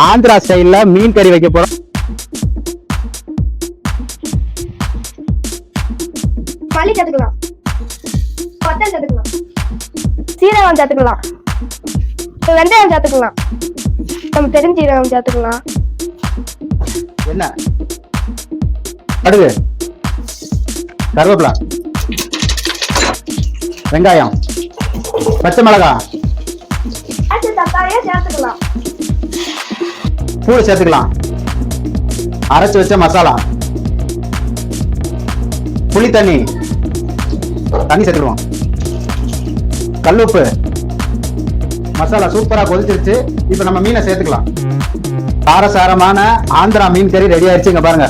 ஆந்திரா ஸ்டைல்ல மீன் கறி வைக்க போறோம். மல்லி சேர்த்துக்கலாம், கொத்தல் சேர்த்துக்கலாம், சீரகம் சேர்த்துக்கலாம், வெந்தயம் சேர்த்துக்கலாம், நம்ம பெருஞ்சீரகம் சேர்த்துக்கலாம். என்ன கடுகு, கருவேப்பிலை, வெங்காயம், பச்சை மிளகாய், தக்காளியை சேர்த்துக்கலாம், பூண்டு சேர்த்துக்கலாம், அரைச்சு வச்ச மசாலா, புளி தண்ணி சேர்த்துக்கலாம், கல்லுப்பு. மசாலா சூப்பரா கொதிச்சிருச்சு. இப்ப நம்ம மீனை சேர்த்துக்கலாம். காரசாரமான ஆந்திரா மீன் கறி ரெடி ஆயிடுச்சு. இங்க பாருங்க.